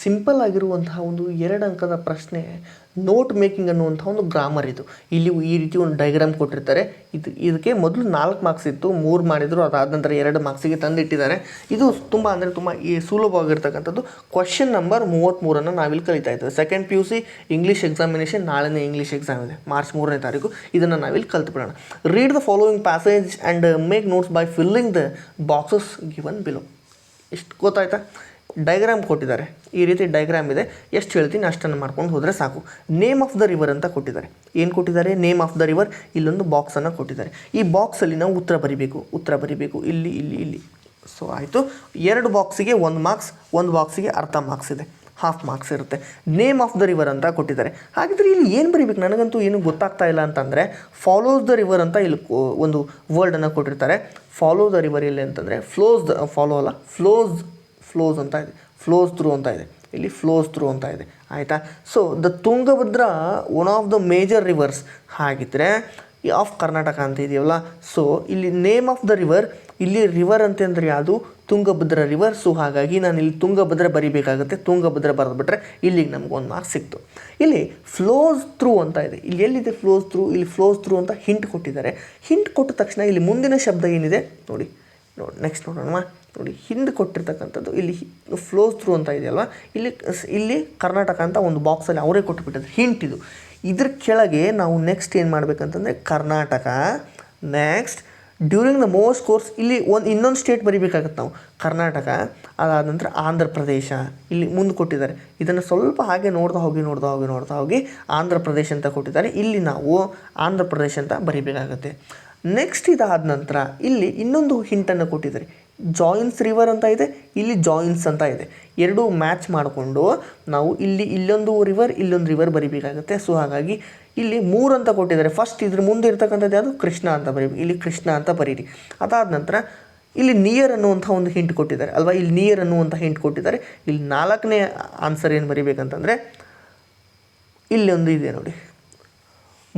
Simple ಆಗಿರುವಂತಹ ಒಂದು 2 ಅಂಕದ ಪ್ರಶ್ನೆ. ನೋಟ್ ಮೇಕಿಂಗ್ ಅನ್ನುವಂಥ ಒಂದು ಗ್ರಾಮರ್ ಇದು. ಇಲ್ಲಿ ಈ ರೀತಿ ಒಂದು ಡೈಗ್ರಾಮ್ ಕೊಟ್ಟಿರ್ತಾರೆ. ಇದಕ್ಕೆ ಮೊದಲು 4 ಮಾರ್ಕ್ಸ್ ಇತ್ತು, 3 ಮಾಡಿದರು, ಅದಾದ ನಂತರ 2 ಮಾರ್ಕ್ಸಿಗೆ ತಂದಿಟ್ಟಿದ್ದಾರೆ. ಇದು ತುಂಬ ಅಂದರೆ ತುಂಬ ಸುಲಭವಾಗಿರ್ತಕ್ಕಂಥದ್ದು. ಕ್ವಶನ್ ನಂಬರ್ 33 ನಾವಿಲ್ಲಿ ಕಲಿತಾ ಇದ್ದೇವೆ. ಸೆಕೆಂಡ್ PUC ಇಂಗ್ಲೀಷ್ ಎಕ್ಸಾಮಿನೇಷನ್, ನಾಳೆನೇ ಇಂಗ್ಲೀಷ್ ಎಕ್ಸಾಮ್ ಇದೆ, ಮಾರ್ಚ್ 3ನೇ ತಾರೀಕು. ಇದನ್ನು ನಾವಿಲ್ಲಿ ಕಲ್ತ್ಬಿಡೋಣ. Read the following passage and make notes by filling the boxes given below. ಇಷ್ಟು ಗೊತ್ತಾಯ್ತಾ? ಡೈಗ್ರಾಮ್ ಕೊಟ್ಟಿದ್ದಾರೆ, ಈ ರೀತಿ ಡೈಗ್ರಾಮ್ ಇದೆ. ಎಷ್ಟು ಹೇಳ್ತೀನಿ ಅಷ್ಟನ್ನು ಮಾಡ್ಕೊಂಡು ಹೋದರೆ ಸಾಕು. ನೇಮ್ ಆಫ್ ದ ರಿವರ್ ಅಂತ ಕೊಟ್ಟಿದ್ದಾರೆ. ಏನು ಕೊಟ್ಟಿದ್ದಾರೆ? Name of the river. ಇಲ್ಲೊಂದು ಬಾಕ್ಸನ್ನು ಕೊಟ್ಟಿದ್ದಾರೆ. ಈ ಬಾಕ್ಸಲ್ಲಿ ನಾವು ಉತ್ತರ ಬರಿಬೇಕು. ಇಲ್ಲಿ ಇಲ್ಲಿ ಇಲ್ಲಿ. ಸೊ ಆಯಿತು. 2 ಬಾಕ್ಸಿಗೆ 1 ಮಾರ್ಕ್ಸ್, 1 ಬಾಕ್ಸಿಗೆ ಅರ್ಧ ಮಾರ್ಕ್ಸ್ ಇದೆ, ಹಾಫ್ ಮಾರ್ಕ್ಸ್ ಇರುತ್ತೆ. ನೇಮ್ ಆಫ್ ದ ರಿವರ್ ಅಂತ ಕೊಟ್ಟಿದ್ದಾರೆ. ಹಾಗಿದ್ರೆ ಇಲ್ಲಿ ಏನು ಬರೀಬೇಕು ನನಗಂತೂ ಏನು ಗೊತ್ತಾಗ್ತಾ ಇಲ್ಲ ಅಂತಂದರೆ, ಫಾಲೋಸ್ ದ ರಿವರ್ ಅಂತ ಇಲ್ಲಿ ಒಂದು ವರ್ಡನ್ನು ಕೊಟ್ಟಿರ್ತಾರೆ. ಫಾಲೋ ದ ರಿವರ್ ಇಲ್ಲಿ ಅಂತಂದರೆ ಫ್ಲೋಸ್ ಅಂತ ಇದೆ, ಫ್ಲೋಸ್ ಥ್ರೂ ಅಂತ ಇದೆ, ಇಲ್ಲಿ ಫ್ಲೋಸ್ ಥ್ರೂ ಅಂತ ಇದೆ. ಆಯಿತಾ? So the Tungabhadra one of the major rivers. ಹಾಗಿದ್ರೆ ಆಫ್ ಕರ್ನಾಟಕ ಅಂತ ಇದೆಯಲ್ಲ. ಸೊ ಇಲ್ಲಿ ನೇಮ್ ಆಫ್ ದ ರಿವರ್, ಇಲ್ಲಿ ರಿವರ್ ಅಂತಂದರೆ ಯಾವುದು? ತುಂಗಭದ್ರಾ ರಿವರ್. ಸೊ ಹಾಗಾಗಿ ನಾನು ಇಲ್ಲಿ ತುಂಗಭದ್ರಾ ಬರಿಬೇಕಾಗುತ್ತೆ. ತುಂಗಭದ್ರಾ ಬರೆದ್ಬಿಟ್ರೆ ಇಲ್ಲಿಗೆ ನಮ್ಗೆ 1 ಮಾರ್ಕ್ಸ್ ಸಿಕ್ತು. ಇಲ್ಲಿ ಫ್ಲೋಸ್ ಥ್ರೂ ಅಂತ ಇದೆ. ಇಲ್ಲಿ ಎಲ್ಲಿದೆ ಫ್ಲೋಸ್ ಥ್ರೂ? ಇಲ್ಲಿ ಫ್ಲೋಸ್ ಥ್ರೂ ಅಂತ ಹಿಂಟ್ ಕೊಟ್ಟಿದ್ದಾರೆ. ಹಿಂಟ್ ಕೊಟ್ಟ ತಕ್ಷಣ ಇಲ್ಲಿ ಮುಂದಿನ ಶಬ್ದ ಏನಿದೆ ನೋಡಿ ನೆಕ್ಸ್ಟ್ ನೋಡೋಣ. ನೋಡಿ, ಹಿಂದೆ ಕೊಟ್ಟಿರ್ತಕ್ಕಂಥದ್ದು ಇಲ್ಲಿ ಫ್ಲೋಸ್ ಥ್ರೂ ಅಂತ ಇದೆಯಲ್ವ, ಇಲ್ಲಿ ಕರ್ನಾಟಕ ಅಂತ ಒಂದು ಬಾಕ್ಸಲ್ಲಿ ಅವರೇ ಕೊಟ್ಟುಬಿಟ್ಟಿದ್ದಾರೆ. ಹಿಂಟ್ ಇದು. ಇದ್ರ ಕೆಳಗೆ ನಾವು ನೆಕ್ಸ್ಟ್ ಏನು ಮಾಡಬೇಕಂತಂದರೆ Karnataka, next during the most course ಇಲ್ಲಿ ಇನ್ನೊಂದು ಸ್ಟೇಟ್ ಬರಿಬೇಕಾಗತ್ತೆ ನಾವು. ಕರ್ನಾಟಕ, ಅದಾದ ನಂತರ ಆಂಧ್ರ ಪ್ರದೇಶ ಇಲ್ಲಿ ಮುಂದೆ ಕೊಟ್ಟಿದ್ದಾರೆ. ಇದನ್ನು ಸ್ವಲ್ಪ ಹಾಗೆ ನೋಡ್ತಾ ಹೋಗಿ ಆಂಧ್ರ ಪ್ರದೇಶ ಅಂತ ಕೊಟ್ಟಿದ್ದಾರೆ. ಇಲ್ಲಿ ನಾವು ಆಂಧ್ರ ಪ್ರದೇಶ ಅಂತ ಬರಿಬೇಕಾಗತ್ತೆ. ನೆಕ್ಸ್ಟ್ ಇದಾದ ನಂತರ ಇಲ್ಲಿ ಇನ್ನೊಂದು ಹಿಂಟನ್ನು ಕೊಟ್ಟಿದ್ದಾರೆ. ಜಾಯಿನ್ಸ್ ರಿವರ್ ಅಂತ ಇದೆ, ಇಲ್ಲಿ ಜಾಯಿನ್ಸ್ ಅಂತ ಇದೆ. ಎರಡೂ ಮ್ಯಾಚ್ ಮಾಡಿಕೊಂಡು ನಾವು ಇಲ್ಲೊಂದು ರಿವರ್ ಬರಿಬೇಕಾಗುತ್ತೆ. ಸೊ ಹಾಗಾಗಿ ಇಲ್ಲಿ 3 ಅಂತ ಕೊಟ್ಟಿದ್ದಾರೆ. ಫಸ್ಟ್ ಇದ್ರ ಮುಂದೆ ಇರ್ತಕ್ಕಂಥದ್ದು ಯಾವುದು? ಕೃಷ್ಣ ಅಂತ ಬರೀಬೇಕು. ಇಲ್ಲಿ ಕೃಷ್ಣ ಅಂತ ಬರೀರಿ. ಅದಾದ ನಂತರ ಇಲ್ಲಿ ನಿಯರ್ ಅನ್ನುವಂಥ ಒಂದು ಹಿಂಟ್ ಕೊಟ್ಟಿದ್ದಾರೆ ಅಲ್ವಾ, ಇಲ್ಲಿ ನಿಯರ್ ಅನ್ನುವಂಥ ಹಿಂಟ್ ಕೊಟ್ಟಿದ್ದಾರೆ. ಇಲ್ಲಿ 4ನೇ ಆನ್ಸರ್ ಏನು ಬರಿಬೇಕಂತಂದರೆ ಇಲ್ಲೊಂದು ಇದೆ ನೋಡಿ,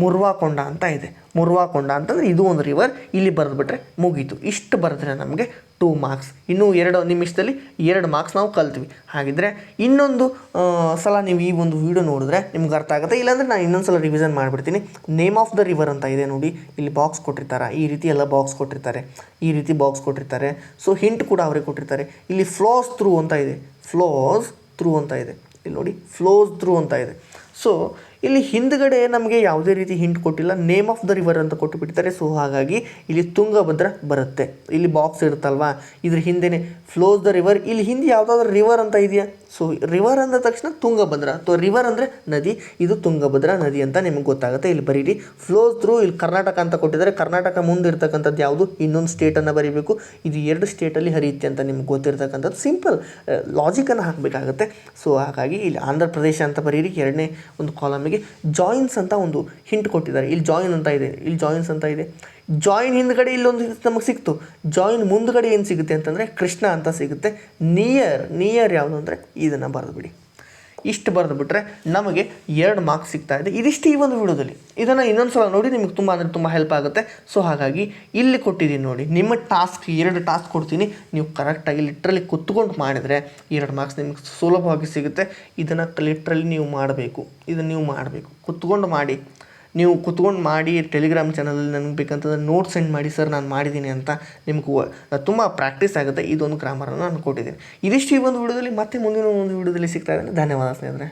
ಮುರ್ವಾಕೊಂಡ ಅಂತ ಇದೆ. ಮುರ್ವಾಕೊಂಡ ಅಂತಂದರೆ ಇದು ಒಂದು ರಿವರ್. ಇಲ್ಲಿ ಬರೆದ್ಬಿಟ್ರೆ ಮುಗೀತು. ಇಷ್ಟು ಬರೆದ್ರೆ ನಮಗೆ 2 ಮಾರ್ಕ್ಸ್. ಇನ್ನೂ 2 ನಿಮಿಷದಲ್ಲಿ 2 ಮಾರ್ಕ್ಸ್ ನಾವು ಕಲ್ತ್ವಿ. ಹಾಗಿದ್ರೆ ಇನ್ನೊಂದು ಸಲ ನೀವು ಈ ಒಂದು ವಿಡಿಯೋ ನೋಡಿದ್ರೆ ನಿಮ್ಗೆ ಅರ್ಥ ಆಗುತ್ತೆ. ಇಲ್ಲಾಂದರೆ ನಾನು ಇನ್ನೊಂದು ಸಲ ರಿವಿಷನ್ ಮಾಡಿಬಿಡ್ತೀನಿ. ನೇಮ್ ಆಫ್ ದ ರಿವರ್ ಅಂತ ಇದೆ ನೋಡಿ, ಇಲ್ಲಿ ಬಾಕ್ಸ್ ಕೊಟ್ಟಿರ್ತಾರೆ. ಈ ರೀತಿ ಎಲ್ಲ ಬಾಕ್ಸ್ ಕೊಟ್ಟಿರ್ತಾರೆ. ಸೊ ಹಿಂಟ್ ಕೂಡ ಅವರೇ ಕೊಟ್ಟಿರ್ತಾರೆ. ಇಲ್ಲಿ ಫ್ಲೋಸ್ ಥ್ರೂ ಅಂತ ಇದೆ, ಇಲ್ಲಿ ನೋಡಿ ಫ್ಲೋಸ್ ಥ್ರೂ ಅಂತ ಇದೆ. ಸೊ ಇಲ್ಲಿ ಹಿಂದ್ಗಡೆ ನಮಗೆ ಯಾವುದೇ ರೀತಿ ಹಿಂಟ್ ಕೊಟ್ಟಿಲ್ಲ, ನೇಮ್ ಆಫ್ ದ ರಿವರ್ ಅಂತ ಕೊಟ್ಟು ಬಿಟ್ಟಿದ್ದಾರೆ. ಸೊ ಹಾಗಾಗಿ ಇಲ್ಲಿ ತುಂಗಭದ್ರಾ ಬರುತ್ತೆ. ಇಲ್ಲಿ ಬಾಕ್ಸ್ ಇರುತ್ತಲ್ವಾ, ಇದ್ರ ಹಿಂದೆನೇ ಫ್ಲೋಸ್ ದ ರಿವರ್. ಇಲ್ಲಿ ಹಿಂದೆ ಯಾವುದಾದ್ರೂ ರಿವರ್ ಅಂತ ಇದೆಯಾ? ಸೊ ರಿವರ್ ಅಂದ ತಕ್ಷಣ ತುಂಗಭದ್ರಾ. ರಿವರ್ ಅಂದರೆ ನದಿ, ಇದು ತುಂಗಭದ್ರಾ ನದಿ ಅಂತ ನಿಮಗೆ ಗೊತ್ತಾಗುತ್ತೆ. ಇಲ್ಲಿ ಬರೀರಿ ಫ್ಲೋಸ್ ಥ್ರೂ. ಇಲ್ಲಿ ಕರ್ನಾಟಕ ಅಂತ ಕೊಟ್ಟಿದ್ದಾರೆ. ಕರ್ನಾಟಕ ಮುಂದೆ ಇರ್ತಕ್ಕಂಥದ್ದು ಯಾವುದು? ಇನ್ನೊಂದು ಸ್ಟೇಟನ್ನು ಬರೀಬೇಕು. ಇದು 2 ಸ್ಟೇಟಲ್ಲಿ ಹರಿಯುತ್ತೆ ಅಂತ ನಿಮ್ಗೆ ಗೊತ್ತಿರ್ತಕ್ಕಂಥದ್ದು. ಸಿಂಪಲ್ ಲಾಜಿಕನ್ನು ಹಾಕಬೇಕಾಗತ್ತೆ. ಸೊ ಹಾಗಾಗಿ ಇಲ್ಲಿ ಆಂಧ್ರ ಪ್ರದೇಶ ಅಂತ ಬರೀರಿ. 2ನೇ ಒಂದು ಕಾಲಮಿಗೆ ಜಾಯಿನ್ಸ್ ಅಂತ ಒಂದು ಹಿಂಟ್ ಕೊಟ್ಟಿದ್ದಾರೆ. ಇಲ್ಲಿ ಜಾಯಿನ್ಸ್ ಅಂತ ಇದೆ. ಜಾಯಿನ್ ಹಿಂದ್ಗಡೆ ಇಲ್ಲೊಂದು ನಮಗೆ ಸಿಕ್ತು. ಜಾಯಿನ್ ಮುಂದ್ಗಡೆ ಏನು ಸಿಗುತ್ತೆ ಅಂತಂದರೆ ಕೃಷ್ಣ ಅಂತ ಸಿಗುತ್ತೆ. ನಿಯರ್ ಯಾವುದು ಅಂದರೆ ಇದನ್ನು ಬರೆದುಬಿಡಿ. ಇಷ್ಟು ಬರೆದುಬಿಟ್ರೆ ನಮಗೆ 2 ಮಾರ್ಕ್ಸ್ ಸಿಗ್ತಾ ಇದೆ. ಇದಿಷ್ಟು ಈ ಒಂದು ವಿಡಿಯೋದಲ್ಲಿ. ಇದನ್ನು ಇನ್ನೊಂದು ಸಲ ನೋಡಿ, ನಿಮಗೆ ತುಂಬ ಹೆಲ್ಪ್ ಆಗುತ್ತೆ. ಸೊ ಹಾಗಾಗಿ ಇಲ್ಲಿ ಕೊಟ್ಟಿದ್ದೀನಿ ನೋಡಿ, ನಿಮ್ಮ ಟಾಸ್ಕ್ 2 ಟಾಸ್ಕ್ ಕೊಡ್ತೀನಿ. ನೀವು ಕರೆಕ್ಟಾಗಿ ಲಿಟ್ರಲಿ ಕುತ್ಕೊಂಡು ಮಾಡಿದರೆ 2 ಮಾರ್ಕ್ಸ್ ನಿಮಗೆ ಸುಲಭವಾಗಿ ಸಿಗುತ್ತೆ. ಇದನ್ನು ಲಿಟ್ರಲಿ ನೀವು ಮಾಡಬೇಕು. ಕುತ್ಕೊಂಡು ಮಾಡಿ ಟೆಲಿಗ್ರಾಮ್ ಚಾನಲಲ್ಲಿ ನನಗೆ ಬೇಕಂತಂದ್ರೆ ನೋಟ್ ಸೆಂಡ್ ಮಾಡಿ, ಸರ್ ನಾನು ಮಾಡಿದ್ದೀನಿ ಅಂತ. ನಿಮ್ಗೆ ತುಂಬ ಪ್ರಾಕ್ಟೀಸ್ ಆಗುತ್ತೆ. ಇದೊಂದು ಗ್ರಾಮರನ್ನು ನಾನು ಕೊಟ್ಟಿದ್ದೀನಿ. ಇದಿಷ್ಟು ಈ ಒಂದು ವಿಡಿಯೋದಲ್ಲಿ. ಮತ್ತೆ ಮುಂದಿನ ಒಂದು ವಿಡಿಯೋದಲ್ಲಿ ಸಿಗ್ತಾ ಇದ್ದೇನೆ. ಧನ್ಯವಾದ ಸ್ನೇಹಿತರೆ.